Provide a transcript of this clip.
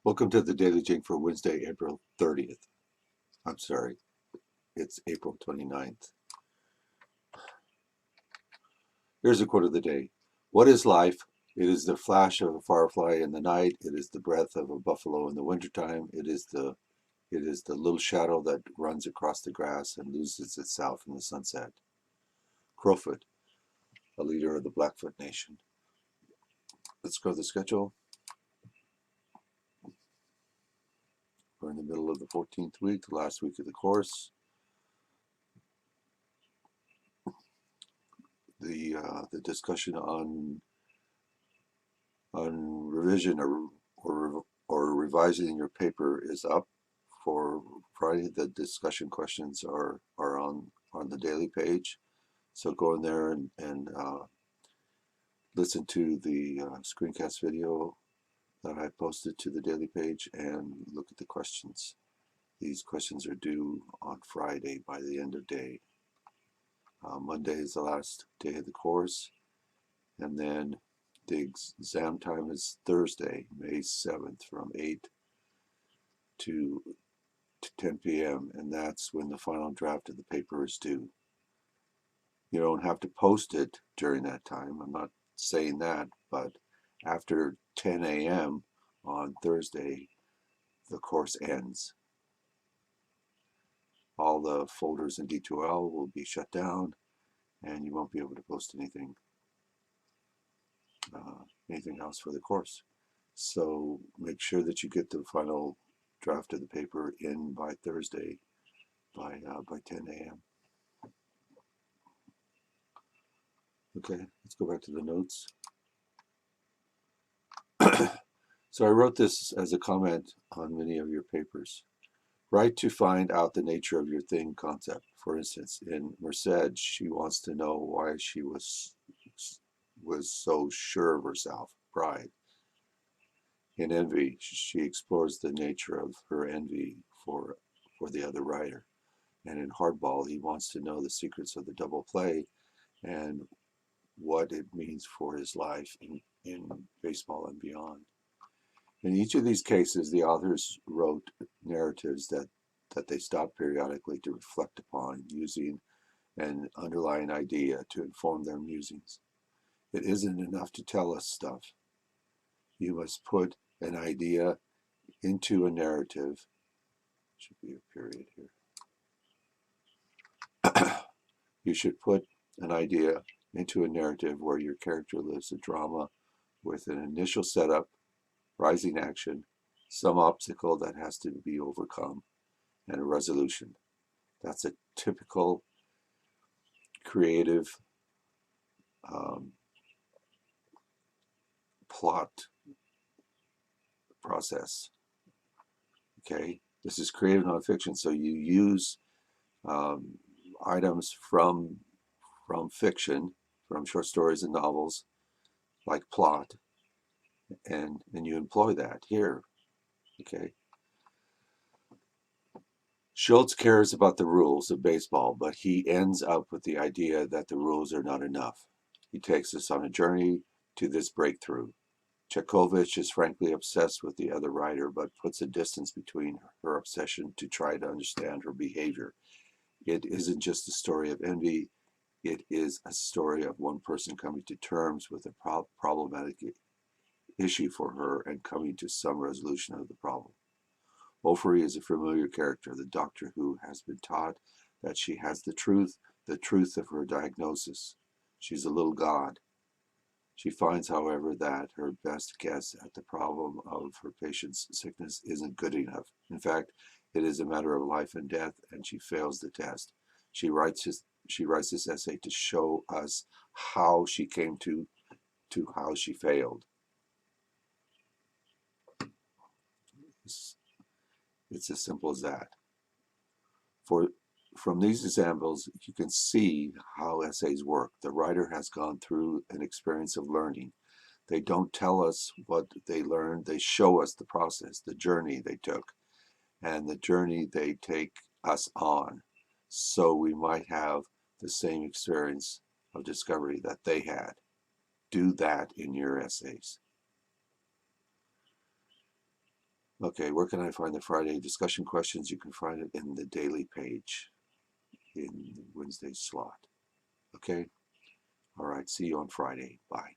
Welcome to the Daily Jing for Wednesday, April 30th. I'm sorry, it's April 29th. Here's a quote of the day. What is life? It is the flash of a firefly in the night. It is the breath of a buffalo in the wintertime. It is the little shadow that runs across the grass and loses itself in the sunset. Crowfoot, a leader of the Blackfoot Nation. Let's go to the schedule. We're in the middle of the 14th week, the last week of the course. The discussion on revision or revising your paper is up for Friday. The discussion questions are on the daily page, so go in there and listen to the screencast video that I posted to the daily page and look at the questions. These questions are due on Friday by the end of day. Monday is the last day of the course, and then the exam time is Thursday, May 7th from 8 to 10 p.m., and that's when the final draft of the paper is due. You don't have to post it during that time. I'm not saying that, but after 10 a.m. on Thursday, the course ends. All the folders in D2L will be shut down, and you won't be able to post anything else for the course. So make sure that you get the final draft of the paper in by Thursday by 10 a.m. Okay, let's go back to the notes. So I wrote this as a comment on many of your papers. Write to find out the nature of your thing concept. For instance, in Merced, she wants to know why she was so sure of herself, pride. In Envy, she explores the nature of her envy for the other writer. And in Hardball, he wants to know the secrets of the double play and what it means for his life in baseball and beyond. In each of these cases, the authors wrote narratives that they stopped periodically to reflect upon, using an underlying idea to inform their musings. It isn't enough to tell us stuff. You must put an idea into a narrative. Should be a period here. You should put an idea into a narrative where your character lives a drama with an initial setup, rising action, some obstacle that has to be overcome, and a resolution. That's a typical creative plot process. Okay, this is creative nonfiction, so you use items from fiction, from short stories and novels, like plot, and you employ that here. Okay. Schultz cares about the rules of baseball, but he ends up with the idea that the rules are not enough. He takes us on a journey to this breakthrough. Tchaikovsky is frankly obsessed with the other writer, but puts a distance between her obsession to try to understand her behavior. It isn't just a story of envy, it is a story of one person coming to terms with a problematic issue for her and coming to some resolution of the problem. Ofri is a familiar character, the doctor who has been taught that she has the truth of her diagnosis. She's a little god. She finds, however, that her best guess at the problem of her patient's sickness isn't good enough. In fact, it is a matter of life and death, and she fails the test. She writes this essay to show us how she came to how she failed. It's as simple as that. From these examples, you can see how essays work. The writer has gone through an experience of learning. They don't tell us what they learned, they show us the process, the journey they took, and the journey they take us on. So we might have the same experience of discovery that they had. Do that in your essays. Okay, where can I find the Friday discussion questions? You can find it in the daily page in the Wednesday slot. Okay? All right, see you on Friday. Bye.